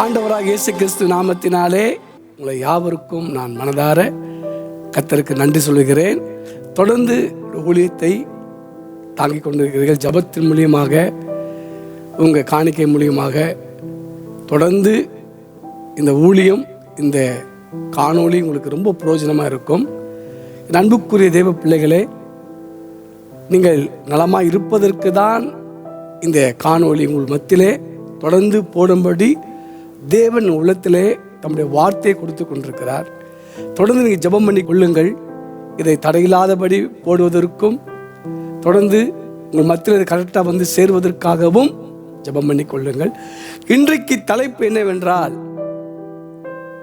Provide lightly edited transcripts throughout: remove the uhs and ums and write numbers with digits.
ஆண்டவராக இயேசு கிறிஸ்து நாமத்தினாலே உங்களை யாவருக்கும் நான் மனதார கர்த்தருக்கு நன்றி சொல்கிறேன். தொடர்ந்து ஊழியத்தை தாங்கிக் கொண்டிருக்கிறீர்கள். ஜபத்தின் மூலியமாக, உங்கள் காணிக்கை மூலியமாக தொடர்ந்து இந்த ஊழியம், இந்த காணொளி உங்களுக்கு ரொம்ப பிரயோஜனமாக இருக்கும். அன்புக்குரிய தேவ பிள்ளைகளே, நீங்கள் நலமாக இருப்பதற்கு தான் இந்த காணொளி உங்கள் மத்தியிலே தொடர்ந்து போடும்படி தேவன் உள்ளத்திலே தம்முடைய வார்த்தையை கொடுத்து கொண்டிருக்கிறார். தொடர்ந்து நீங்கள் ஜெபம் பண்ணி கொள்ளுங்கள். இதை தடையில்லாதபடி போடுவதற்கும் தொடர்ந்து உங்கள் மத்தியில் கரெக்டாக வந்து சேருவதற்காகவும் ஜெபம் பண்ணி கொள்ளுங்கள். இன்றைக்கு தலைப்பு என்னவென்றால்,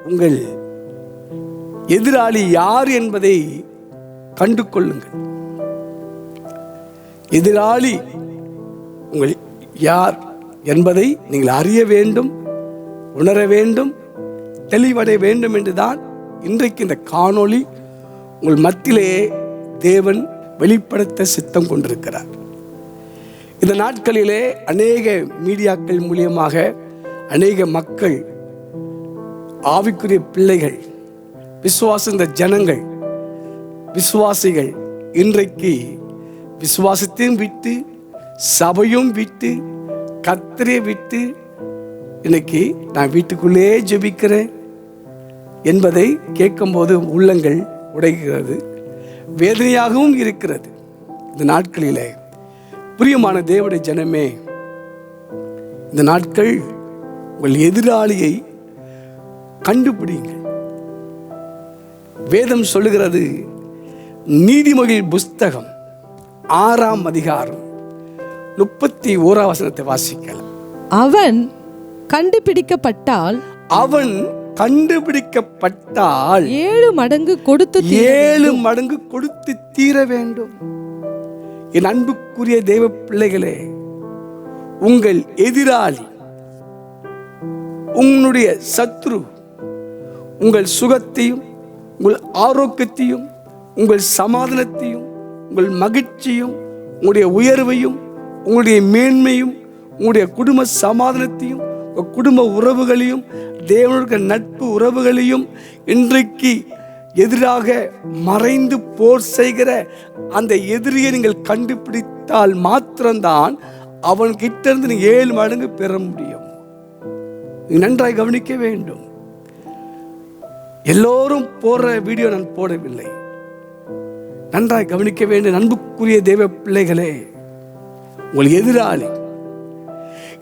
உங்கள் எதிராளி யார் என்பதை கண்டு கொள்ளுங்கள். எதிராளி உங்கள் யார் என்பதை நீங்கள் அறிய வேண்டும், உணர வேண்டும், தெளிவடைய வேண்டும் என்றுதான் இன்றைக்கு இந்த காணொளி உங்கள் மத்தியிலே தேவன் வெளிப்படுத்த சித்தம் கொண்டிருக்கிறார். இந்த நாட்களிலே அநேக மீடியாக்கள் மூலியமாக அநேக மக்கள், ஆவிக்குரிய பிள்ளைகள், இந்த ஜனங்கள், விசுவாசிகள் இன்றைக்கு விசுவாசத்தையும் விட்டு, சபையும் விட்டு, கர்த்தரை விட்டு, இன்னைக்கு நான் வீட்டுக்குள்ளே ஜெபிக்கிறேன் என்பதை கேட்கும்போது உள்ளங்கள் உடைகிறது, வேதனையாகவும் இருக்கிறது. இந்த நாட்களிலே பிரியமான தேவனுடைய ஜனமே, இந்த நாட்கள் உங்கள் எதிராளியை கண்டுபிடிங்கள். வேதம் சொல்லுகிறது, நீதிமொழியின் புஸ்தகம் 6ஆம் அதிகாரம் 31ஆம் வசனத்தை வாசிக்கலாம். அவன் கண்டுபிடிக்கப்பட்டால் 7 மடங்கு கொடுத்து தீர வேண்டும். என் அன்புக்குரிய தேவ பிள்ளைகளே, உங்கள் எதிராளி, உங்களுடைய சத்ரு, உங்கள் சுகத்தையும், உங்கள் ஆரோக்கியத்தையும், உங்கள் சமாதானத்தையும், உங்கள் மகிழ்ச்சியும், உங்களுடைய உயர்வையும், உங்களுடைய மேன்மையும், உங்களுடைய குடும்ப சமாதானத்தையும், உங்கள் குடும்ப உறவுகளையும், தேவனுடைய நட்பு உறவுகளையும் இன்றைக்கு எதிராக மறைந்து போர் செய்கிற அந்த எதிரியை நீங்கள் கண்டுபிடித்தால் மாத்திரம்தான் அவன்கிட்ட இருந்து நீங்கள் 7 மடங்கு பெற முடியும். நன்றாய் கவனிக்க வேண்டும். எல்லோரும் போடுற வீடியோ நான் போடவில்லை. நன்றாய் கவனிக்க வேண்டும். அன்புக்குரிய தேவ பிள்ளைகளே, உங்கள் எதிராளி,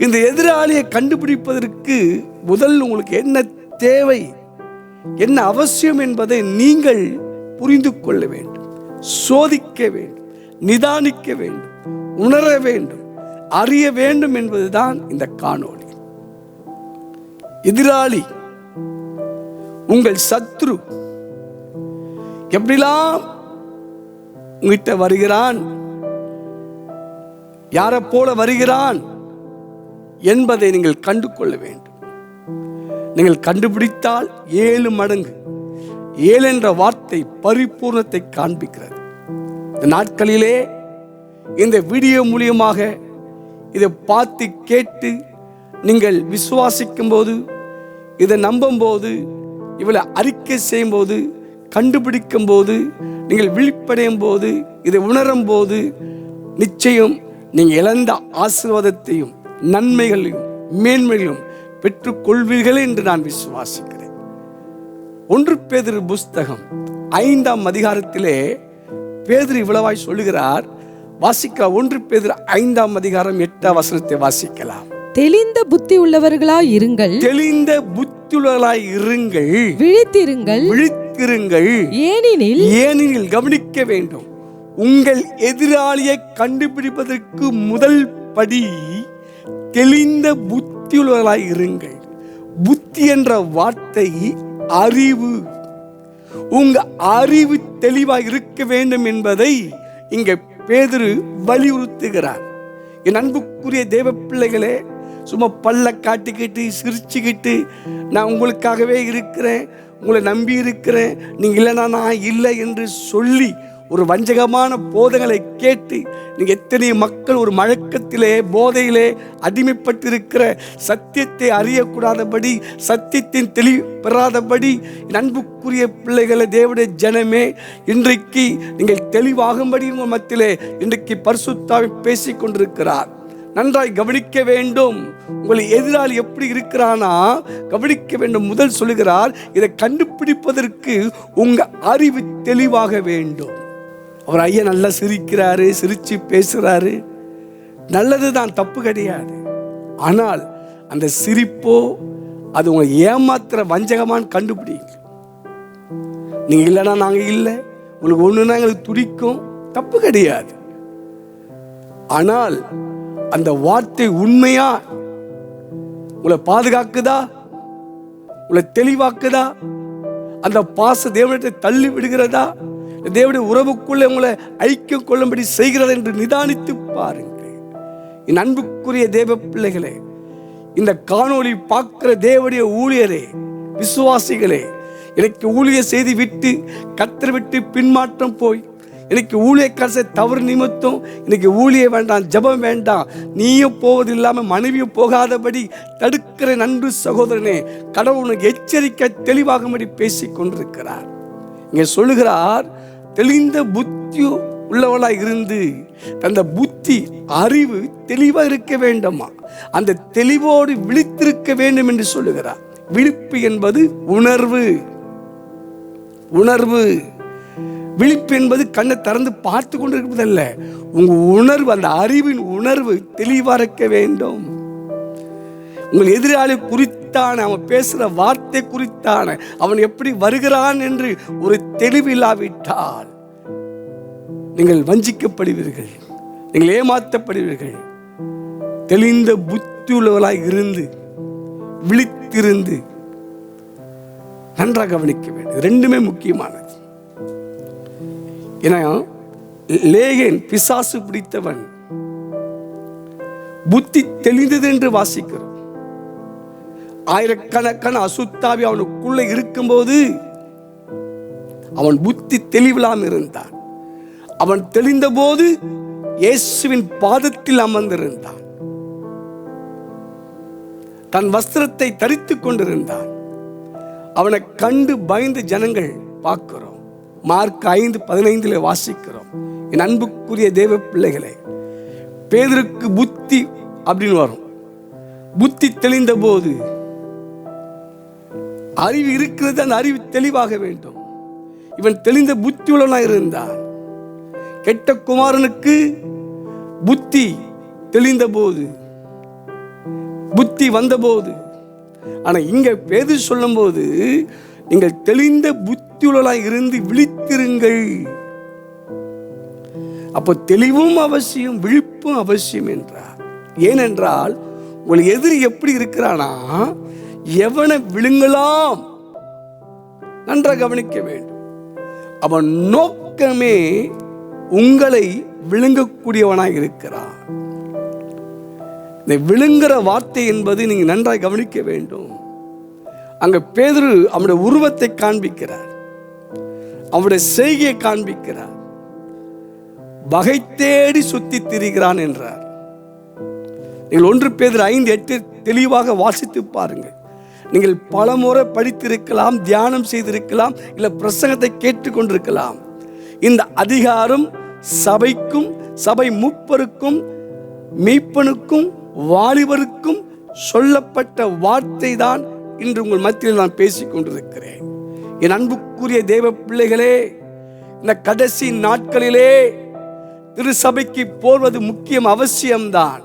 இந்த எதிராளியை கண்டுபிடிப்பதற்கு முதல் உங்களுக்கு என்ன தேவை, என்ன அவசியம் என்பதை நீங்கள் புரிந்து கொள்ள வேண்டும், சோதிக்க வேண்டும், நிதானிக்க வேண்டும், உணர வேண்டும், அறிய வேண்டும் என்பதுதான் இந்த காணொளி. எதிராளி, உங்கள் சத்ரு எப்படிலாம் உங்ககிட்ட வருகிறான், யாரை போல வருகிறான் என்பதை நீங்கள் கண்டு கொள்ள வேண்டும். நீங்கள் கண்டுபிடித்தால் 7 மடங்கு, 7 என்ற வார்த்தை பரிபூர்ணத்தை காண்பிக்கிறது. இந்த நாட்களிலே இந்த வீடியோ மூலியமாக இதை பார்த்து கேட்டு நீங்கள் விசுவாசிக்கும் போது, இதை நம்பும் போது, இவளை அறிக்கை செய்யும் போது, கண்டுபிடிக்கும் போது, நீங்கள் விழிப்படையும் போது, இதை உணரும் போது, நிச்சயம் நீங்கள் இழந்த ஆசீர்வாதத்தையும் நன்மைகளையும் மேன்மைகளையும் பெற்றுக்கொள்வீர்கள் என்று நான் விசுவாசிக்கிறேன். 1 பேதுரு புஸ்தகம் 5ஆம் அதிகாரத்திலே பேதுரு இவ்வளவாய் சொல்லுகிறார். வாசிக்கலாம். 1 பேதுரு 5ஆம் அதிகாரம் 8ஆம் வசனத்தை வாசிக்கலாம். தெளிந்த புத்தி உள்ளவர்களாய் இருங்கள், விழித்திருங்கள். ஏனெனில் கவனிக்க வேண்டும், உங்கள் எதிராளியை கண்டுபிடிப்பதற்கு முதல் படி தெளிந்த புத்தியுள்ளவர்களாய் இருங்கள். புத்தி என்ற வார்த்தை அறிவு. உங்க அறிவு தெளிவாக இருக்க வேண்டும் என்பதை இங்க பேதுரு வலியுறுத்துகிறார். என் அன்புக்குரிய தேவ பிள்ளைகளே, சும்மா பல்ல காட்டிக்கிட்டு சிரிச்சுக்கிட்டு நான் உங்களுக்காகவே இருக்கிறேன், உங்களை நம்பி இருக்கிறேன், நீங்க இல்லைனா நான் இல்லை என்று சொல்லி ஒரு வஞ்சகமான போதங்களை கேட்டு நீங்க எத்தனை மக்கள் ஒரு மழக்கத்திலே போதையிலே அடிமைப்பட்டிருக்கிற சத்தியத்தை அறியக்கூடாதபடி, சத்தியத்தின் தெளிவு பெறாதபடி, அன்புக்குரிய பிள்ளைகளை, தேவனுடைய ஜனமே, இன்றைக்கு நீங்கள் தெளிவாகும்படி உங்கள் மத்தியிலே இன்றைக்கு பரிசுத்த ஆவி பேசிக் கொண்டிருக்கிறார். நன்றாய் கவனிக்க வேண்டும். உங்களை எதிராளி எப்படி இருக்கிறானா கவனிக்க வேண்டும். முதல் சொல்லுகிறார், இதை கண்டுபிடிப்பதற்கு உங்க அறிவு தெளிவாக வேண்டும். அவர் ஐயா நல்லா சிரிக்கிறாரு, சிரிச்சு பேசுறாரு, நல்லதுதான், தப்பு கிடையாது. ஆனால் அந்த சிரிப்போ அது உங்களை ஏமாத்துற வஞ்சகமான்னு கண்டுபிடிங்க. நீங்க இல்லைன்னா நாங்க இல்லை, உங்களுக்கு ஒண்ணுன்னா எங்களுக்கு துடிக்கும், தப்பு கிடையாது. ஆனால் அந்த வார்த்தை உண்மையா உங்களை பாதுகாக்குதா, உங்களை தெளிவாக்குதா, அந்த பாச தேவனத்தை தள்ளி விடுகிறதா, தேவனுடைய உறவுக்குள்ளே உங்களை ஐக்கியம் கொள்ளும்படி செய்கிறது என்று நிதானித்து பாருங்கள். என் அன்புக்குரிய தேவ பிள்ளைகளே, இந்த காணொளி பார்க்கிற தேவனுடைய ஊழியரே, விசுவாசிகளே, எனக்கு ஊழிய செய்து விட்டு கத்தர் விட்டு பின்மாற்றம் போய் எனக்கு ஊழியக்காரசை தவறு நிமித்தம் இன்னைக்கு ஊழிய வேண்டாம், ஜபம் வேண்டாம், நீயும் போவது இல்லாமல் மனைவியும் போகாதபடி தடுக்கிற நண்பு சகோதரனே, கடவுள் உனக்கு எச்சரிக்கை தெளிவாகும்படி பேசிக் கொண்டிருக்கிறார். இங்கே சொல்லுகிறார், தெளிந்த புத்தி உள்ளவளாய் இருந்து அந்த புத்தி அறிவு தெளிவாக இருக்க வேண்டுமா, அந்த தெளிவோடு விழித்திருக்க வேண்டும் என்று சொல்லுகிறார். விழிப்பு என்பது உணர்வு. உணர்வு விழிப்பு என்பது கண்ணை திறந்து பார்த்து கொண்டு இருப்பதல்ல, உங்க உணர்வு, அந்த அறிவின் உணர்வு தெளிவாக இருக்க வேண்டும். உங்கள் எதிராளி குறித்தான, அவன் பேசுகிற வார்த்தை குறித்தான, அவன் எப்படி வருகிறான் என்று ஒரு தெளிவு இல்லாவிட்டால் நீங்கள் வஞ்சிக்கப்படுவீர்கள், நீங்கள் ஏமாற்றப்படுவீர்கள். தெளிந்த புத்தி உள்ளவர்களாய் இருந்து விழித்திருந்து நன்றாக கவனிக்க வேண்டும். ரெண்டுமே முக்கியமானது. ஏன்னா லேகேன் பிசாசு பிடித்தவன் புத்தி தெளிந்தது என்று வாசிக்கிறோம். ஆயிரக்கணக்கான அசுத்தாவி அவனுக்குள்ள இருக்கும்போது அவன் புத்தி தெளிவில்லாமல் இருந்தான். அவன் தெளிந்த போது இயேசுவின் பாதத்தில் அமர்ந்திருந்தான். தன் வஸ்திரத்தை தரித்துக் கொண்டிருந்தான். அவனை கண்டு பயந்து ஜனங்கள் பார்க்கிறோம். மார்க் 5:15 வாசிக்கிறோம். என் அன்புக்குரிய தேவ பிள்ளைகளே, பேதுருக்கு புத்தி அப்படின்னு வரும். புத்தி தெளிந்த போது அறிவு இருக்கிறது, அந்த அறிவு தெளிவாக வேண்டும். இவன் தெளிந்த புத்தி உள்ளவனாக இருந்தான். கெட்ட குமாரனுக்கு புத்தி தெளிந்த போது, புத்தி வந்த போது, ஆனா இங்க பேதுரு சொல்லும் போது, நீங்கள் தெளிந்த புத்தியுள்ளவர்களாய் இருந்து விழித்திருங்கள். அப்போ தெளிவும் அவசியம், விழிப்பும் அவசியம் என்றார். ஏனென்றால் உங்கள் எதிரி எப்படி இருக்கிறானா, எவனை விழுங்கலாம் நன்றாக கவனிக்க வேண்டும். அவன் நோக்கமே உங்களை விழுங்கக்கூடியவனாக இருக்கிறான். இந்த விழுங்குற வார்த்தை என்பது நீங்க நன்றாக கவனிக்க வேண்டும். அங்க பேதுரு அவனுடைய உருவத்தை காண்பிக்கிறார், அவனுடைய செய்கையை காண்பிக்கிறார். வகை தேடி சுத்தி திரிகிறான் என்றார். நீங்கள் 1 பேதுரு 5:8 தெளிவாக வாசித்து பாருங்கள். நீங்கள் பலமுறை படித்திருக்கலாம், தியானம் செய்திருக்கலாம், இல்ல பிரசங்கத்தை கேட்டுக்கொண்டிருக்கலாம். இந்த அதிகாரம் சபைக்கும், சபை மூப்பருக்கும், மீட்பனுக்கும், வாலிபருக்கும் சொல்லப்பட்ட வார்த்தை தான் இன்று உங்கள் மத்தியில் நான் பேசிக் கொண்டிருக்கிறேன். என் அன்புக்குரிய தேவ பிள்ளைகளே, இந்த கடைசி நாட்களிலே திருச்சபைக்கு போவது முக்கியம், அவசியம்தான்.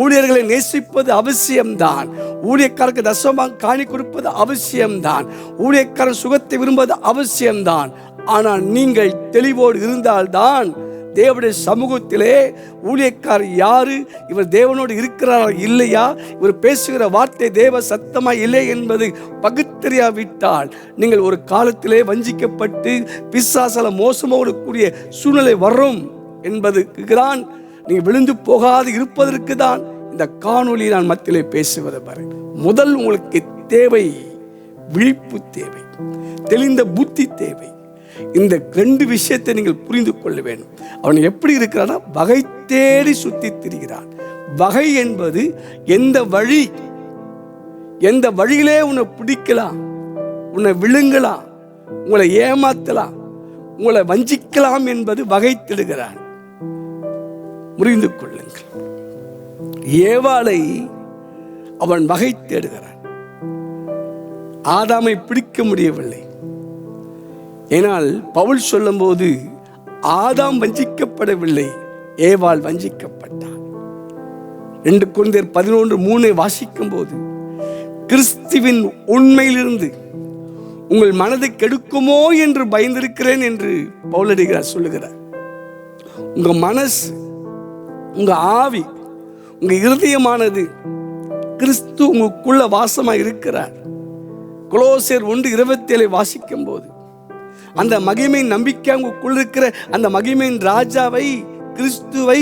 ஊழியர்களை நேசிப்பது அவசியம்தான். ஊழியக்காரருக்கு தசமமாக காணி கொடுப்பது அவசியம்தான். ஊழியக்காரர் சுகத்தை விரும்புவது அவசியம்தான். ஆனால் நீங்கள் தெளிவோடு இருந்தால்தான் தேவனுடைய சமூகத்திலே ஊழியக்காரர் யாரு, இவர் தேவனோடு இருக்கிறாரா இல்லையா, இவர் பேசுகிற வார்த்தை தேவ சத்தமா இல்லை என்பது பகுத்தறியாவிட்டால் நீங்கள் ஒரு காலத்திலே வஞ்சிக்கப்பட்டு பிசாசால மோசமோடு கூடிய சூழ்நிலை வரும் என்பதற்கு தான், நீங்கள் விழுந்து போகாது இருப்பதற்கு தான் இந்த காணொலி நான் மத்தியிலே பேசுவது. முதல் உங்களுக்கு தேவை விழிப்பு தேவை, தெளிந்த புத்தி தேவை. இந்த 2 விஷயத்தை நீங்கள் புரிந்து கொள்ள வேண்டும். அவன் எப்படி இருக்கிறான்னா, வகை தேடி சுத்தி திரிகிறான். வகை என்பது எந்த வழியிலே உன்னை பிடிக்கலாம், உன்னை விழுங்கலாம், உங்களை ஏமாத்தலாம், உங்களை வஞ்சிக்கலாம் என்பது வகை தேடுகிறான். புரிந்து கொள்ளுங்கள். ஏவாளை அவன் வகை தேடுகிறான். ஆதாமை பிடிக்க முடியவில்லை. ஏனால் பவுல் சொல்லும் போது ஆதாம் வஞ்சிக்கப்படவில்லை, ஏவாள் வஞ்சிக்கப்பட்டான். 2 கொரிந்தியர் 11:3 வாசிக்கும் போது, கிறிஸ்துவின் உண்மையிலிருந்து உங்கள் மனதை கெடுக்குமோ என்று பயந்திருக்கிறேன் என்று பவுலடிகளார் சொல்லுகிறார். உங்க மனசு, உங்க ஆவி, உங்க இருதயமானது கிறிஸ்து உங்களுக்குள்ள வாசமாக இருக்கிறார். கொலோசியர் 1:27 வாசிக்கும் போது, அந்த மகிமையின் நம்பிக்கை உங்களுக்குள்ள இருக்கிற அந்த மகிமையின் ராஜாவை, கிறிஸ்துவை,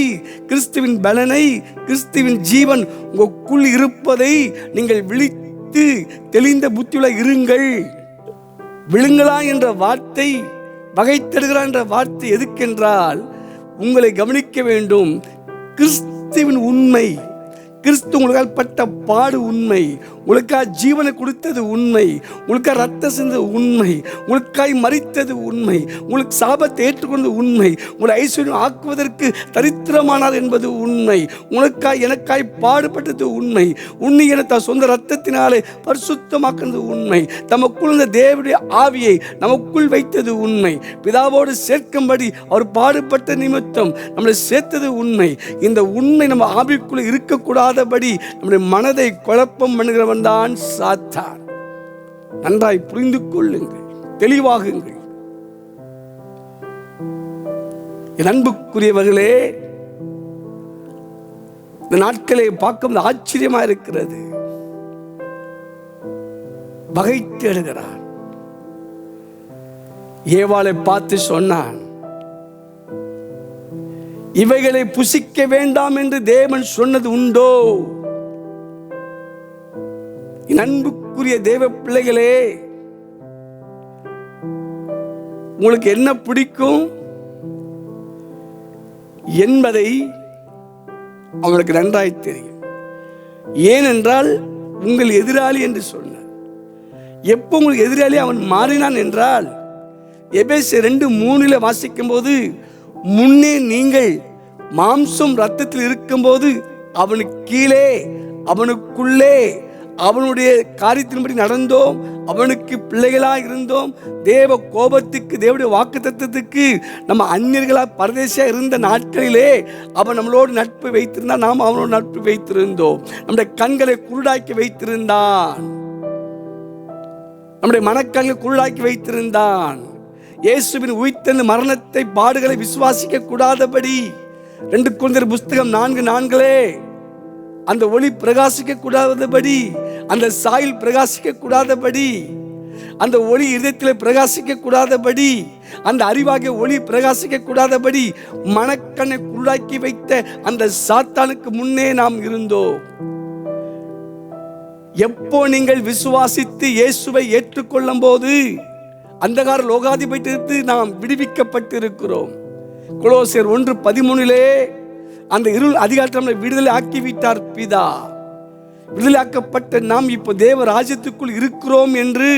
கிறிஸ்துவின் பலனை, கிறிஸ்துவின் ஜீவன் உங்களுக்குள் இருப்பதை நீங்கள் விழித்து தெளிந்த புத்தியுள்ள இருங்கள். விழுங்களா என்ற வார்த்தை, வகை தேடுகிறான் என்ற வார்த்தை எதுக்கென்றால், உங்களை கவனிக்க வேண்டும். கிறிஸ்துவின் உண்மை, கிறிஸ்து உங்களுக்காக பட்ட பாடு உண்மை, உங்களுக்காக ஜீவனை கொடுத்தது உண்மை, உங்களுக்காக ரத்த சிந்தது உண்மை, உங்களுக்காய் மரித்தது உண்மை, உங்களுக்கு சாபத்தை ஏற்றுக்கொண்டது உண்மை, உங்களை ஐஸ்வர்யம் ஆக்குவதற்கு தரித்திரமானார் என்பது உண்மை, உங்களுக்காய் எனக்காய் பாடுபட்டது உண்மை, உன்னை என சொந்த ரத்தத்தினாலே பரிசுத்தமாக்குறது உண்மை, தமக்குள் இந்த தேவனுடைய ஆவியை நமக்குள் வைத்தது உண்மை, பிதாவோடு சேர்க்கும்படி அவர் பாடுபட்ட நிமித்தம் நம்மளை சேர்த்தது உண்மை. இந்த உண்மை நம்ம ஆவிக்குள்ள இருக்கக்கூடாது, நம்முடைய மனதை குழப்பம் பண்ணுகிறவன் தான் சாத்தான். நன்றாய் புரிந்து கொள்ளுங்கள், தெளிவாகுங்கள். என் அன்புக்குரியவர்களே, இந்த நாட்களை பார்க்கும் ஆச்சரியமா இருக்கிறது. வகை தேடுகிறான். ஏவாளை பார்த்து சொன்னான், இவைகளை புசிக்க வேண்டாம் என்று தேவன் சொன்னது உண்டோ? அன்புக்குரிய தேவ பிள்ளைகளே, உங்களுக்கு என்ன பிடிக்கும் என்பதை அவனுக்கு நன்றாய் தெரியும். ஏனென்றால் உங்கள் எதிராளி என்று சொன்னார். எப்போ உங்களுக்கு எதிராளி அவன் மாறினான் என்றால், எபேசியர் 2:3 வாசிக்கும் போது, முன்னே நீங்கள் மாம்சம் ரத்தத்தில் இருக்கும்போது அவனுக்கு கீழே அவனுக்குள்ளே அவனுடைய காரியத்தின்படி நடந்தோம், அவனுக்கு பிள்ளைகளாக இருந்தோம், தேவ கோபத்துக்கு தேவனுடைய வாக்குத்தத்தத்துக்கு நம்ம அந்நியர்களாக பரதேசியா இருந்த நாட்களிலே அவன் நம்மளோடு நட்பு வைத்திருந்தான், நாம் அவனோடு நட்பு வைத்திருந்தோம். நம்முடைய கண்களை குருடாக்கி வைத்திருந்தான், நம்முடைய மனக்கண்களை குருடாக்கி வைத்திருந்தான். இயேசுவின் உயிர்த்தெழுந்த மரணத்தை பாடுகளை விசுவாசிக்க கூடாதபடி 2 கொரிந்தியர் 4:4 அந்த ஒளி பிரகாசிக்க கூடாதபடி, அந்த சாயில் பிரகாசிக்க கூடாதபடி, அந்த ஒளி இதயத்தில் பிரகாசிக்க கூடாதபடி, அந்த அறிவாகிய ஒளி பிரகாசிக்க கூடாதபடி மனக்கண்ணை குருடாக்கி வைத்த அந்த சாத்தானுக்கு முன்னே நாம் இருந்தோம். எப்போ நீங்கள் விசுவாசித்து இயேசுவை ஏற்றுக்கொள்ளும் போது அந்தகார லோகாதிபதியிலிருந்து நாம் விடுவிக்கப்பட்டு இருக்கிறோம். கொலோசியர் 1:13 அந்த இருள் அதிகாரத்தை நம்மை விடுதலை ஆக்கிவிட்டார் பிதா. விடுதலையாக்கப்பட்ட நாம் இப்போ தேவ ராஜ்யத்துக்குள் இருக்கிறோம் என்று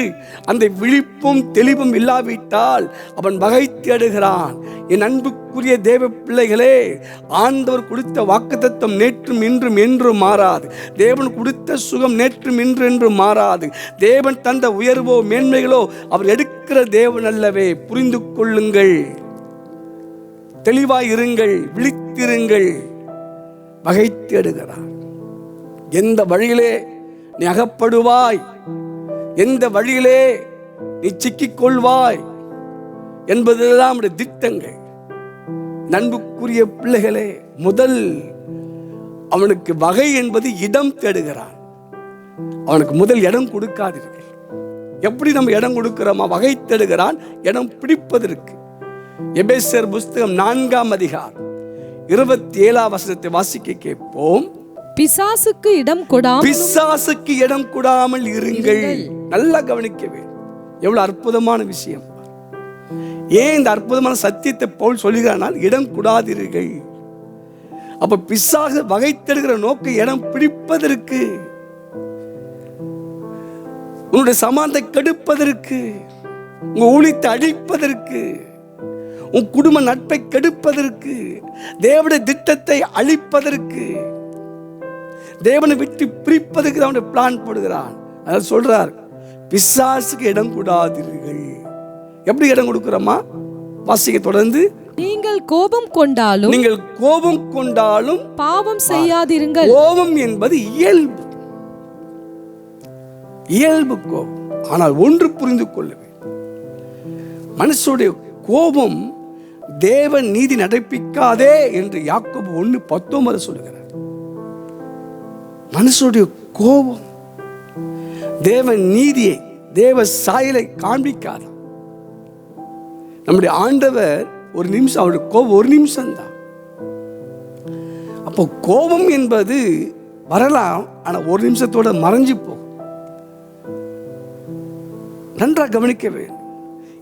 அந்த விழிப்பும் தெளிவும் இல்லாவிட்டால் அவன் வகை தேடுகிறான். என் அன்புக்குரிய தேவ பிள்ளைகளே, ஆண்டவர் கொடுத்த வாக்குத்தத்தம் நேற்றும் இன்றும் என்றும் மாறாது. தேவன் கொடுத்த சுகம் நேற்றும் இன்று என்று மாறாது. தேவன் தந்த உயர்வோ மேன்மைகளோ அவர் எடுக்கிற தேவன் அல்லவே. புரிந்து கொள்ளுங்கள், தெளிவாய் இருங்கள், விழித்திருங்கள். வகை தேடுகிறான். எந்த வழியிலே நீ அகப்படுவாய், எந்த வழியிலே நீ சிக்கிக் கொள்வாய் என்பதெல்லாம் திட்டங்கள். அன்புக்குரிய பிள்ளைகளே, முதல் அவனுக்கு வகை என்பது இடம் தேடுகிறான். அவனுக்கு முதல் இடம் கொடுக்காதீர்கள். எப்படி நம்ம இடம் கொடுக்கிறோமா? வகை தேடுகிறான், இடம் பிடிப்பதற்கு. எபேசியர் 4:27 வாசிக்க கேட்போம். பிசாசுக்கு இடம் கொடாமல் இருங்கள். நல்லா கவனிக்க வேண்டும். எவ்வளவு அற்புதமான விஷயம். ஏன் இந்த அற்புதமான சத்தியத்தை பவுல் சொல்லுகிறானால் இடம் கொடாதீர்கள். அப்ப பிசாசு வகை தேடுகிற நோக்கம் இடம் பிடிப்பதற்கு, உன்னுடைய சமானத்தை கெடுப்பதற்கு, உங்க ஊழியத்தை அழிப்பதற்கு, உன் குடும்ப நட்பை கெடுப்பதற்கு, தேவனுடைய திட்டத்தை அழிப்பதற்கு, தேவனை விட்டு பிரிப்பதற்கு அவனுடைய பிளான் போடுகிறான். அதாவது சொல்றார், பிசாசுக்கு இடம் கூடாதீர்கள். எப்படி இடம் கொடுக்கிறோமா? வாசிக்க தொடர்ந்து. நீங்கள் கோபம் கொண்டாலும் பாவம் செய்யாதிருங்கள். கோபம் என்பது இயல்பு கோபம். ஆனால் ஒன்று புரிந்து கொள்ளுங்கள், மனுஷனுடைய கோபம் தேவன் நீதி நடப்பிக்காதே என்று யாக்கோபு 1:19 சொல்லுகிறார். மனுஷனுடைய கோபம் தேவன் நீதியை, தேவ சாயலை காண்பிக்காத. நம்முடைய ஆண்டவர் ஒரு நிமிஷம், அவருடைய கோபம் ஒரு நிமிஷம் தான். அப்போ கோபம் என்பது வரலாம், ஆனால் ஒரு நிமிஷத்தோட மறைஞ்சு போகும். நன்றாக கவனிக்க வேண்டும்.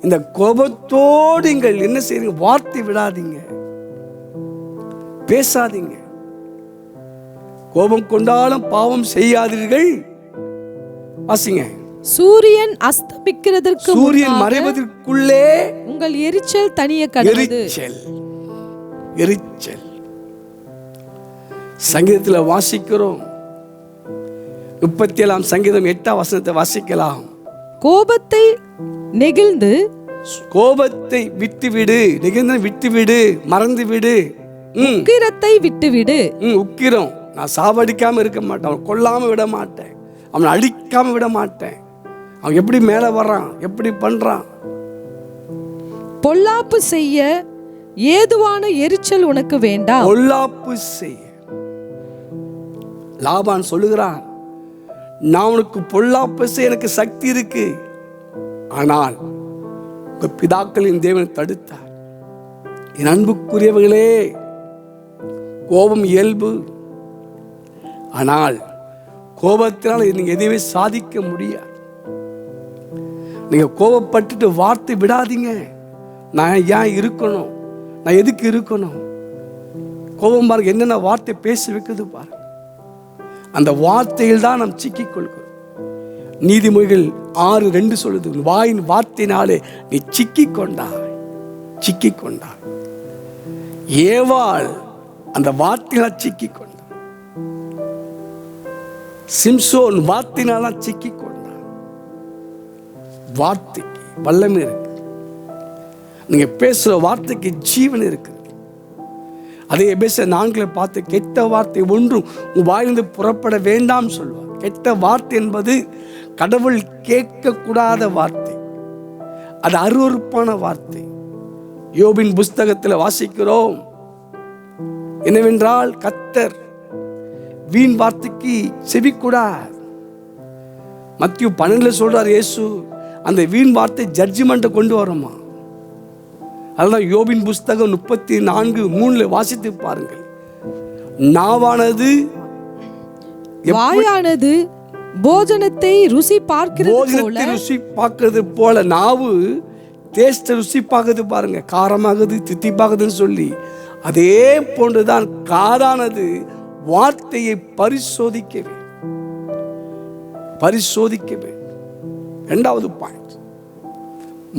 இந்த கோபத்தோடு நீங்கள் என்ன செய்யுங்க? வார்த்தை விடாதீங்க, பேசாதீங்க. கோபம் கொண்டாலும் பாவம் செய்யாதீர்கள். வாசிங்க. சூரியன் அஸ்தமிக்கிறதற்கு, சூரியன் மறைவதற்குள்ளே உங்கள் எரிச்சல் தனிய கடவுது. எரிச்சல் சங்கீதத்தில் வாசிக்கிறோம். 37 சங்கீதம் 8 வசனத்தை வாசிக்கலாம். கோபத்தை நெகிழ்ந்து, கோபத்தை விட்டுவிடு, நெகிழ்ந்து விட்டுவிடு, மறந்து விடு. உக்கிரத்தை விட்டுவிடு. உக்கிரம், நான் சாவடிக்காம இருக்க மாட்டேன், அவன் கொல்லாம விட மாட்டேன், அவனை அடிக்காம விட மாட்டேன். அவன் எப்படி மேல வர்றான், எப்படி பண்றான். பொல்லாப்பு செய்ய ஏதுவான எரிச்சல் உனக்கு வேண்டாம். பொல்லாப்பு செய்ய லாபான் சொல்லுகிறான், நான் உனக்கு பொல்லாப்பு செய்ய எனக்கு சக்தி இருக்கு, ஆனால் உங்க பிதாக்களின் தேவன் தடுத்தார். என் அன்புக்குரியவர்களே, கோபம் இயல்பு. ஆனால் கோபத்தினால் நீங்க எதையுமே சாதிக்க முடியாது. நீங்க கோபப்பட்டுட்டு வார்த்தை விடாதீங்க. நான் ஏன் இருக்கணும், நான் எதுக்கு இருக்கணும்? கோபம் பாருங்க, என்னென்ன வார்த்தை பேசி வைக்குது பாருங்க. அந்த வார்த்தையில் தான் நாம் சிக்கிக் கொள்கிறோம். நீதிமொழிகள் 6:2 சொல்லுது, வாயின் வார்த்தையினாலே நீ சிக்கிக் கொண்டாய். ஏவாள் அந்த வார்த்தையால் சிக்கிக் கொண்டான். சிம்சோன் வார்த்தையினால சிக்கிக் கொண்டான். வார்த்தைக்கு வல்லமை இருக்கு. நீங்க பேசுற வார்த்தைக்கு ஜீவன் இருக்கு. அதே எபேசியர் 4 பார்த்து, கெட்ட வார்த்தை ஒன்றும் உன் வாயிலிருந்து புறப்பட வேண்டாம் சொல்வார். கெட்ட வார்த்தை என்பது கடவுள் கேட்கக்கூடாத வார்த்தை, அது அருவருப்பான வார்த்தை. யோபின் புஸ்தகத்தில் வாசிக்கிறோம் என்னவென்றால், கர்த்தர் வீண் வார்த்தைக்கு செவிக்கூடாது. மத்திய 12 சொல்றார் இயேசு, அந்த வீண் வார்த்தை ஜட்ஜ்மெண்ட்டை கொண்டு வருமா. அதுதான் யோபின் புஸ்தகம் 34:3 வாசித்து பாருங்கள். நாவானது, வாயானது போஜனத்தை ருசி பார்க்கிறது போல, நாவு டேஸ்ட் ருசி பார்க்குது பாருங்க, காரமாகுது, தித்திப்பாகுதுன்னு சொல்லி, அதே போன்றுதான் காதானது வார்த்தையை பரிசோதிக்க வேண்டும். இரண்டாவது பாயிண்ட்,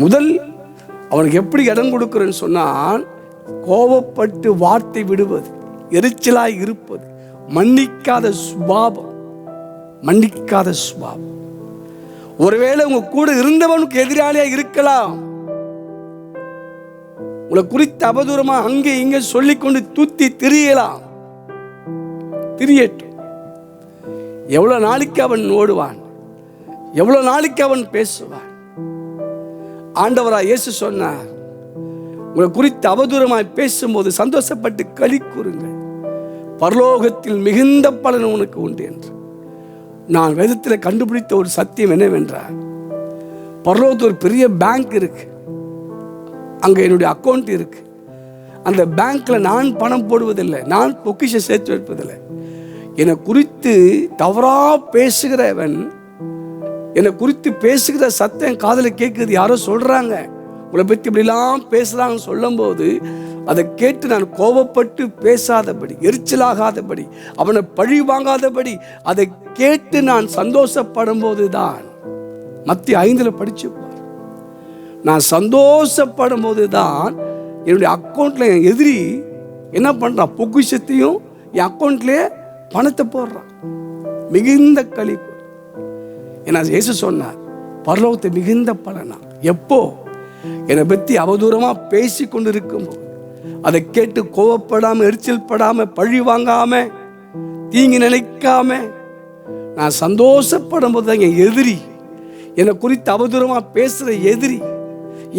முதல் அவனுக்கு எப்படி இடம் கொடுக்கிறேன்னு சொன்னால், கோபப்பட்டு வார்த்தை விடுவது, எரிச்சலாய் இருப்பது, மன்னிக்காத சுபாவம். ஒருவேளை உங்க கூட இருந்தவனுக்கு எதிராளியா இருக்கலாம். உங்களை குறித்த அவதூறமா அங்கே இங்கே சொல்லிக்கொண்டு தூத்தி திரியட்டும். எவ்வளவு நாளைக்கு அவன் ஓடுவான், எவ்வளவு நாளைக்கு அவன் பேசுவான். ஆண்டவராய் இயேசு சொன்னார், உங்களை குறித்து அவதூறமாய் பேசும்போது சந்தோஷப்பட்டு களி கூறுங்கள், பரலோகத்தில் மிகுந்த பலன் உனக்கு உண்டு என்று. நான் வேதத்தில் கண்டுபிடித்த ஒரு சத்தியம் என்னவென்றால், பரலோகத்தில் ஒரு பெரிய பேங்க் இருக்கு, அங்க என்னுடைய அக்கௌண்ட் இருக்கு. அந்த பேங்க்ல நான் பணம் போடுவதில்லை, நான் பொக்கிஷம் சேர்த்து வைப்பதில்லை. என்னை குறித்து தவறா பேசுகிறவன், என்னை குறித்து பேசுகிற சத்தம் காதுல கேட்குது, யாரோ சொல்றாங்க, உங்களை பற்றி இப்படிலாம் பேசலாம்னு சொல்லும்போது அதை கேட்டு நான் கோபப்பட்டு பேசாதபடி, எரிச்சலாகாதபடி, அவனை பழி வாங்காதபடி அதை கேட்டு நான் சந்தோஷப்படும் போது தான், மத்திய 5 படிச்சுப்பார், நான் சந்தோஷப்படும் போது தான் என்னுடைய அக்கௌண்ட்ல என் எதிரி என்ன பண்றான், பொக்கிஷத்தையும் என் அக்கௌண்ட்லயே பணத்தை போடுறான். மிகுந்த களிப்பு. ஏன்னா இயேசு சொன்னார், பரலோகத்தை மிகுந்த பலனா. எப்போ? என்னை பற்றி அவதூறமா பேசி கொண்டு இருக்கும்போது அதை கேட்டு கோவப்படாம, எரிச்சல் படாம, பழி வாங்காம, தீங்கி நினைக்காம நான் சந்தோஷப்படும் போது தான் என் எதிரி, என்னை குறித்து அவதூறமா பேசுற எதிரி,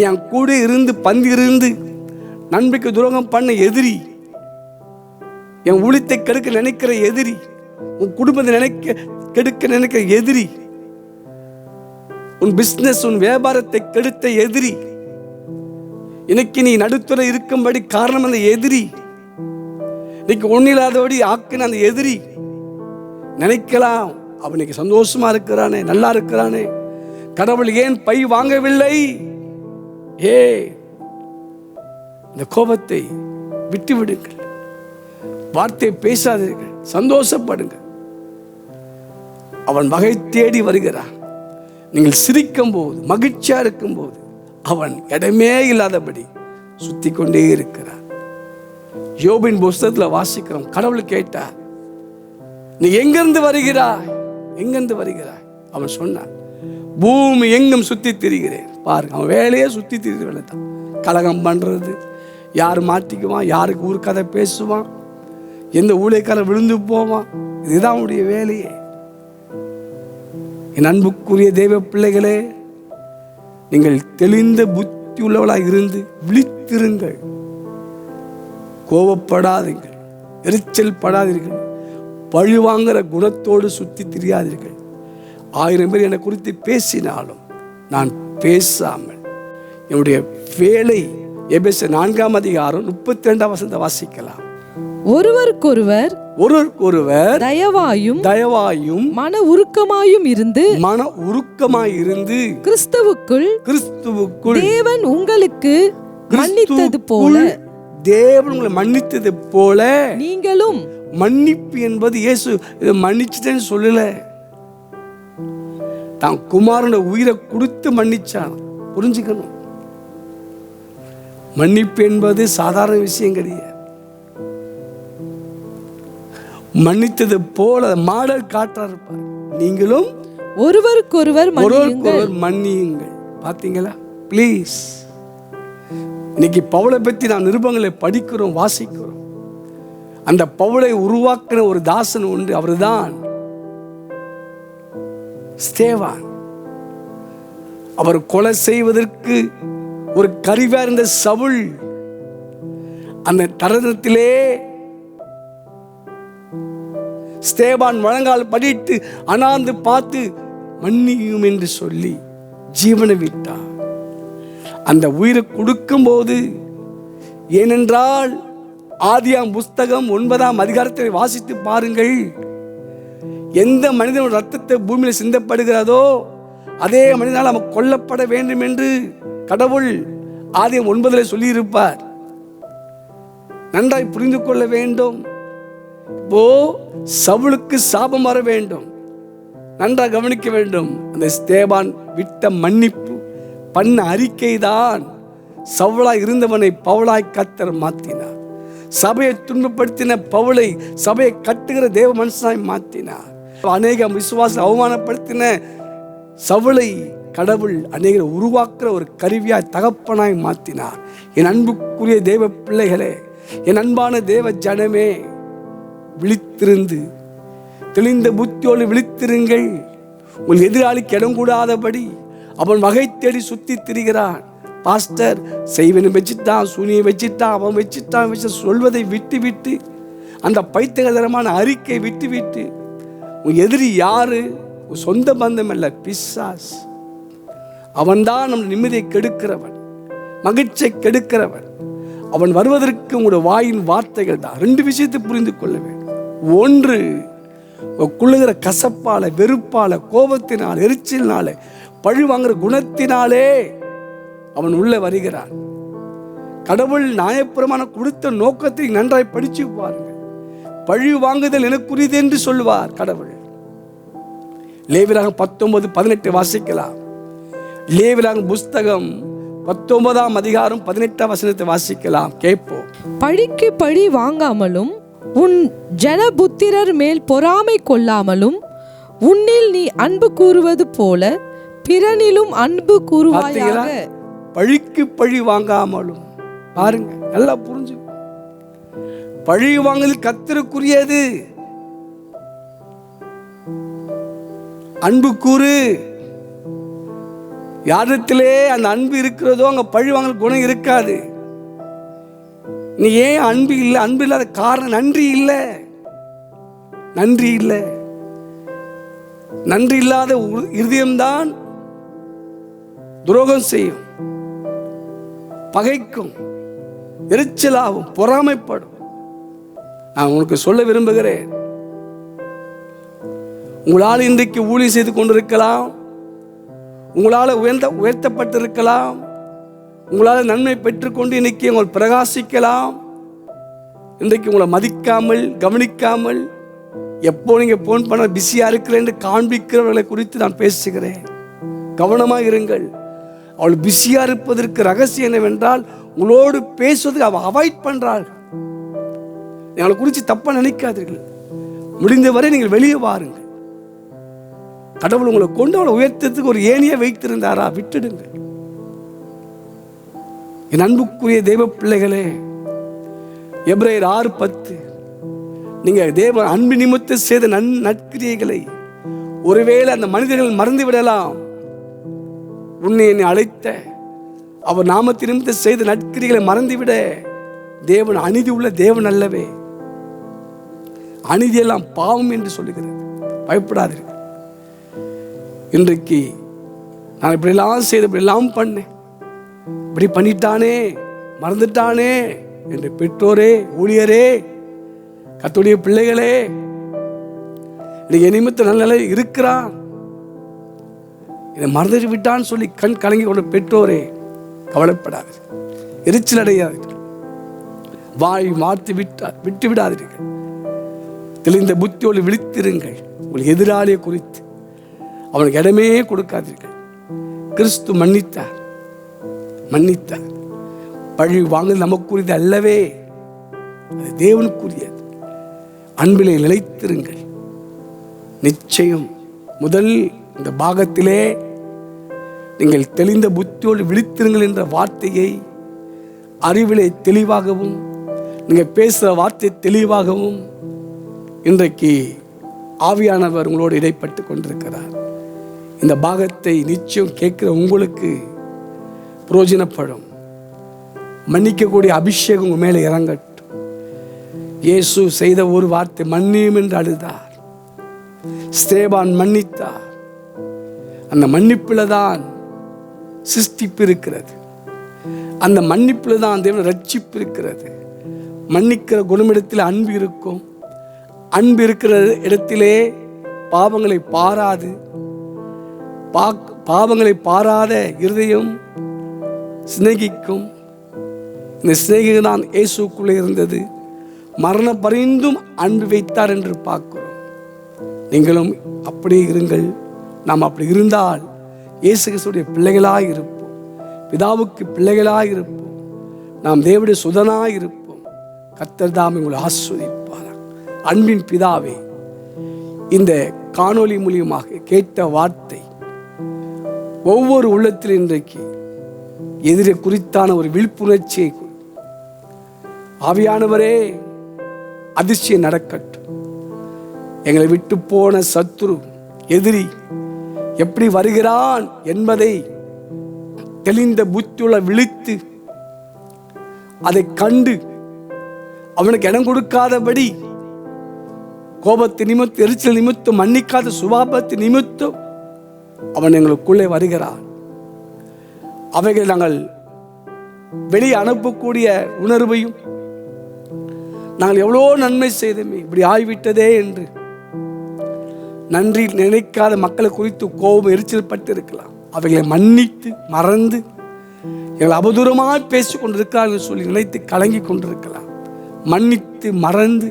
என் கூட இருந்து பந்தி இருந்து நன்மைக்கு துரோகம் பண்ண எதிரி, என் ஊழியத்தை கெடுக்க நினைக்கிற எதிரி, உன் குடும்பத்தை கெடுக்க நினைக்கிற எதிரி, உன் பிசினஸ், உன் வியாபாரத்தை கெடுத்த எதிரி, இன்னைக்கு நீ நடுத்துறை இருக்கும்படி காரணம் அந்த எதிரி, இன்னைக்கு ஒன்னில்லாதபடி ஆக்கின அந்த எதிரி. நினைக்கலாம், அவனுக்கு சந்தோஷமா இருக்கிறானே, நல்லா இருக்கிறானே, கடவுள் ஏன் பை வாங்கவில்லை? இந்த கோபத்தை விட்டு விடுங்கள், வார்த்தை பேசாதீர்கள், சந்தோஷப்படுங்க. அவன் வகை தேடி வருகிறான். நீங்கள் சிரிக்கும் போது, மகிழ்ச்சியா இருக்கும் போது அவன் இடமே இல்லாதபடி சுத்தி கொண்டே இருக்கிறான். யோபின் புஸ்தகத்தில் வாசிக்கிறோம், கடவுள் கேட்டார், நீ எங்கிருந்து வருகிறாய், எங்கிருந்து வருகிறாய்? அவன் சொன்னான், பூமி எங்கும் சுத்தி திரிகிறேன். பாருங்க, அவன் வேலையே சுத்தி திரிகிற வேலை தான். கலகம் பண்றது, யார் மாட்டிக்குவான், யாருக்கு ஊர் கதை பேசுவான், எந்த ஊழியக்காரர் விழுந்து போவான், இதுதான் அவனுடைய வேலையே. என் அன்புக்குரிய தெய்வ பிள்ளைகளே, நீங்கள் தெளிந்த புத்தி உள்ளவளாக இருந்து விழித்திருங்கள். கோபப்படாதீர்கள், எரிச்சல் படாதீர்கள், பழி வாங்குற குணத்தோடு சுத்தி திரியாதீர்கள். 1000 பேர் என்னை குறித்து பேசினாலும் நான் பேசாமல் என்னுடைய வேலை. எபேசியர் 4ஆம் அதிகாரம் 32ஆம் வசனத்தை வாசிக்கலாம். ஒருவருக்கொருவர் தயவாயும் மன உருக்கமாயும் இருந்து கிறிஸ்துவுக்குள் தேவன் உங்களுக்கு மன்னித்தது போல, தேவன் உங்களை மன்னித்தது போல நீங்களும். மன்னிப்பு என்பது இயேசு மன்னிச்சுட்டேன்னு சொல்லல, தான் குமாரனை உயிரை கொடுத்து மன்னிச்சான். புரிஞ்சுக்கணும், மன்னிப்பு என்பது சாதாரண விஷயம் கிடையாது. மன்னித்தது போல மாடல் காட்டுறாரு. நீங்களும் ஒருவருக்கொருவர் மன்னியுங்கள். பாத்தீங்களா? பிளீஸ். இன்னைக்கு பவுலை பற்றி நாம் நிருபங்களை படிக்கிறோம், வாசிக்கிறோம். அந்த பவுலை உருவாக்கின ஒரு தாசன் உண்டு, அவர்தான் ஸ்தேவான். அவர் கொலை செய்வதற்கு ஒரு கருவியா இருந்த சவுல் அந்த தருணத்திலே ஸ்தேவான் முழங்கால் படிட்டு அனாந்து பார்த்து மன்னியும் என்று சொல்லி ஜீவனை விட்டார். அந்த உயிரை கொடுக்கும் போது, ஏனென்றால் ஆதியாம் புஸ்தகம் 9ஆம் அதிகாரத்தை வாசித்து பாருங்கள். எந்த மனிதனோட ரத்தத்தை பூமியில் சிந்தப்படுகிறதோ அதே மனிதனால் அவன் கொல்லப்பட வேண்டும் என்று கடவுள் ஆதியாம் 9 சொல்லி இருப்பார். நன்றாய் புரிந்து கொள்ள வேண்டும். இப்போ சவுலுக்கு சாபம் வர வேண்டும், நன்றாக கவனிக்க வேண்டும். அந்த ஸ்தேவான் விட்ட மன்னிப்பு பண்ண அறிக்கை தான் சவுலாய் இருந்தவனை பவுலாய் கர்த்தர் மாற்றினார். சபையை துன்பப்படுத்தின பவுலை சபையை கட்டுகிற தேவ மனுஷனாய் மாற்றினார். அநேக விசுவாச அவமானப்படுத்தின சவுலை கடவுள் அநேகரை உருவாக்குற ஒரு கருவியாய் தகப்பனாய் மாற்றினார். என் அன்புக்குரிய தேவ பிள்ளைகளே, என் அன்பான தேவ ஜனமே, விழித்திருந்து தெளிந்த புத்தியோடு விழித்திருங்கள். உங்கள் எதிராளிக்கு இடம் கூடாதபடி அவன் வகை தேடி சுத்தி திரிகிறான். பாஸ்டர் செய்வனை வச்சுட்டான், சூனியை வச்சுட்டான், அவன் வச்சுட்டான் சொல்வதை விட்டு விட்டு, அந்த பைத்தியகரமான அறிக்கை விட்டு விட்டு, உன் எதிரி யாரு? உன் சொந்த பந்தம் அல்ல, பிசாஸ். அவன்தான் நம் நிம்மதியை கெடுக்கிறவன், மகிழ்ச்சியை கெடுக்கிறவன். அவன் வருவதற்கு உங்களுடைய வாயின் வார்த்தைகள் தான். 2 விஷயத்தை புரிந்து கொள்ள வேண்டும். ஒன்று, குள்ளுகிற கசப்பால, வெறுப்பால, கோபத்தினால, எரிச்சலினால, பழி வாங்குற குணத்தினாலே அவன் உள்ளே வருகிறான். கடவுள் நியாயப்பிரமாணம் கொடுத்த நோக்கத்தை நன்றாய் படிச்சு பாருங்க. பழி வாங்குதல் எனக்குரியது என்று சொல்லுவார் கடவுள். லேவியராகமம் 19:18 வாசிக்கலாம். லேவியராகமம் புஸ்தகம் 19ஆம் அதிகாரம் 18ஆம் வசனத்தை வாசிக்கலாம், கேட்போம். பழிக்கு பழி வாங்காமலும் உன் ஜனபுத்திரர் மேல் பொறாமை கொள்ளாமலும் உன்னில் நீ அன்பு கூறுவது போல பிறனிலும் அன்பு கூறுவாயாக. பழிக்கு பழி வாங்காமலும், பாருங்க, நல்லா புரிஞ்சு. பழி வாங்குதல் கர்த்தருக்குரியது. அன்பு கூறு. யாரிடத்திலே அந்த அன்பு இருக்கிறதோ அங்க பழி வாங்கல் குணம் இருக்காது. நீ ஏன் அன்பு இல்லை? அன்பு இல்லாத காரணம் நன்றி இல்லை. நன்றி இல்லை. நன்றி இல்லாத இருதயம்தான் துரோகம் செய்யும், பகைக்கும், எரிச்சலாகும், பொறாமைப்படும். நான் உங்களுக்கு சொல்ல விரும்புகிறேன், உங்களால் இன்றைக்கு ஊழியம் செய்து கொண்டிருக்கலாம், உங்களால் உயர்த்தப்பட்டிருக்கலாம், உங்களால் நன்மை பெற்றுக்கொண்டு இன்னைக்கு உங்களை பிரகாசிக்கலாம். இன்றைக்கு உங்களை மதிக்காமல், கவனிக்காமல், எப்போ நீங்கள் ஃபோன் பண்ண பிஸியாக இருக்கிறேன் என்று காண்பிக்கிறவர்களை குறித்து நான் பேசுகிறேன். கவனமாக இருங்கள். அவள் பிஸியாக இருப்பதற்கு ரகசியம் என்னவென்றால், உங்களோடு பேசுவதுக்கு அவள் அவாய்ட் பண்ணுறாள். அவளை குறித்து தப்பாக நினைக்காதீர்கள். முடிந்தவரை நீங்கள் வெளியே வாருங்கள். கடவுள் உங்களை கொண்டு அவளை உயர்த்தத்துக்கு ஒரு ஏணியை வைத்திருந்தாரா? விட்டுடுங்க. என் அன்புக்குரிய தெய்வ பிள்ளைகளே, எபிரேயர் 6:10, நீங்க தேவ அன்பு நிமித்த செய்த நற்கிரியைகளை ஒருவேளை அந்த மனிதர்கள் மறந்து விடலாம். உன்னை என்னை அழைத்த அவர் நாமத்தை நிமித்த செய்த நற்கிரிகளை மறந்துவிட தேவன் அநீதி உள்ள தேவன் அல்லவே. அநீதியெல்லாம் பாவம் என்று சொல்லுகிறது. பயப்படாதீர்கள். இன்றைக்கு நான் இப்படிலாம் செய்த, இப்படிலாம் பண்ணேன், இப்படி பண்ணிட்டானே, மறந்துட்டானே என்று பெற்றோரே, ஊழியரே, கர்த்தருடைய பிள்ளைகளே, இன்னைக்கு நிமித்த நல்ல நிலை இருக்கிறான், இதை மறந்துட்டு விட்டான்னு சொல்லி கண் கலங்கி கொண்ட பெற்றோரே, கவலைப்படாது, எரிச்சல் அடையாதீர்கள், வாய் மாற்றி விட்டு விடாதீர்கள். தெளிந்த புத்தியோடு விழித்திருங்கள். உங்கள் எதிராளியை குறித்து அவனுக்கு இடமே கொடுக்காதீர்கள். கிறிஸ்து மன்னித்தார். பழி வாங்குவது நமக்குரியது அல்லவே, அது தேவனுக்குரியது. அன்பிலே நிலைத்திருங்கள். நிச்சயம் முதல் இந்த பாகத்திலே நீங்கள் தெளிந்த புத்தியோடு விழித்திருங்கள் என்ற வார்த்தையை அறிவிலே தெளிவாகவும், நீங்கள் பேசுகிற வார்த்தை தெளிவாகவும் இன்றைக்கு ஆவியானவர் உங்களோடு இடைப்பட்டு கொண்டிருக்கிறார். இந்த பாகத்தை நிச்சயம் கேட்கிற உங்களுக்கு பிரயோஜனப்படும். மன்னிக்கக்கூடிய அபிஷேகம் உங்க மேலே இறங்கட்டும். இயேசு செய்த ஒரு வார்த்தை, மன்னியும் என்று அழுதார். ஸ்தேவான் மன்னித்தார். அந்த மன்னிப்பில் தான் சிருஷ்டிப்பு இருக்கிறது. அந்த மன்னிப்பில் தான் தேவன் ரட்சிப்பு இருக்கிறது. மன்னிக்கிற குணமிடத்தில் அன்பு இருக்கும். அன்பு இருக்கிற இடத்திலே பாவங்களை பாராத இருதயம் சிநேகிக்கும். இந்த சிநேகிகம் தான் இயேசுக்குள்ளே இருந்தது. மரண பரிந்தும் அன்பு வைத்தார் என்று பார்க்கிறோம். நீங்களும் அப்படியே இருங்கள். நாம் அப்படி இருந்தால் இயேசு கிறிஸ்துவுடைய பிள்ளைகளாக இருப்போம். பிதாவுக்கு பிள்ளைகளாக இருப்போம். நாம் தேவனுடைய சுதனாக இருப்போம். கர்த்தர் தாமே உங்களை ஆசீர்வதிப்பார். அன்பின் பிதாவே, இந்த காணொளி மூலியமாக கேட்ட வார்த்தை ஒவ்வொரு உள்ளத்தில் இன்றைக்கு எதிரே குறித்தான ஒரு விழிப்புணர்ச்சியை ஆவியானவரே, அதிர்ச்சியம் நடக்கட்டும். எங்களை விட்டு போன சத்துரு, எதிரி எப்படி வருகிறான் என்பதை தெளிந்த புத்தியுள்ள விழித்து அதை கண்டு அவனுக்கு இடம் கொடுக்காதபடி, கோபத்து நிமித்தம், எரிச்சல் நிமித்தம், மன்னிக்காத சுபாவத்து நிமித்தம் அவன் எங்களுக்குள்ளே வருகிறான். அவைகள் நாங்கள் வெளியே அனுப்பக்கூடிய உணர்வையும், நாங்கள் எவ்வளோ நன்மை செய்தோமே, இப்படி ஆய்விட்டதே என்று நன்றி நினைக்காத மக்களை குறித்து கோபம், எரிச்சல் பட்டு இருக்கலாம். அவைகளை மன்னித்து மறந்து எங்களை அவதூறமாக பேசி கொண்டிருக்கிறார்கள் சொல்லி நினைத்து கலங்கி கொண்டிருக்கலாம். மன்னித்து மறந்து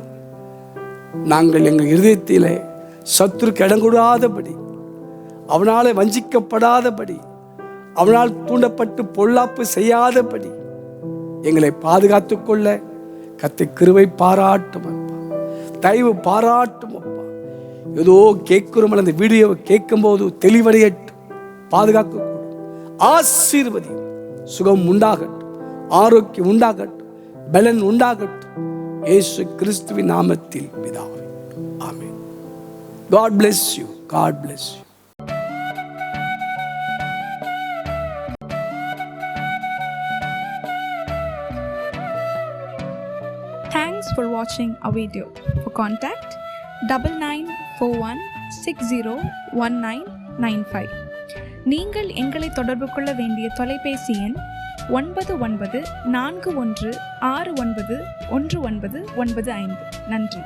நாங்கள் எங்கள் இருதயத்திலே சத்துருக்கு இடங்கூடாதபடி, அவனால் வஞ்சிக்கப்படாதபடி, அவனால் தூண்டப்பட்டு பொல்லாப்பு செய்யாதபடி எங்களை பாதுகாத்து கொள்ள கர்த்தர் கிருபை பாராட்டும் அப்பா, தயவு பாராட்டும் அப்பா. ஏதோ கேட்கிறோம், அந்த வீடியோவை கேட்கும்போது தெளிவடையட்டும், பாதுகாக்க ஆசீர்வதி, சுகம் உண்டாகட்டும், ஆரோக்கியம் உண்டாகட்டும், பலன் உண்டாகட்டும், இயேசு கிறிஸ்துவின் நாமத்தில் பிதாவே, ஆமென். God bless you. God bless you. Thanks for watching our video. For contact 9941601995. நீங்கள் எங்களை தொடர்பு கொள்ள வேண்டிய தொலைபேசி எண் 9941691995. நன்றி.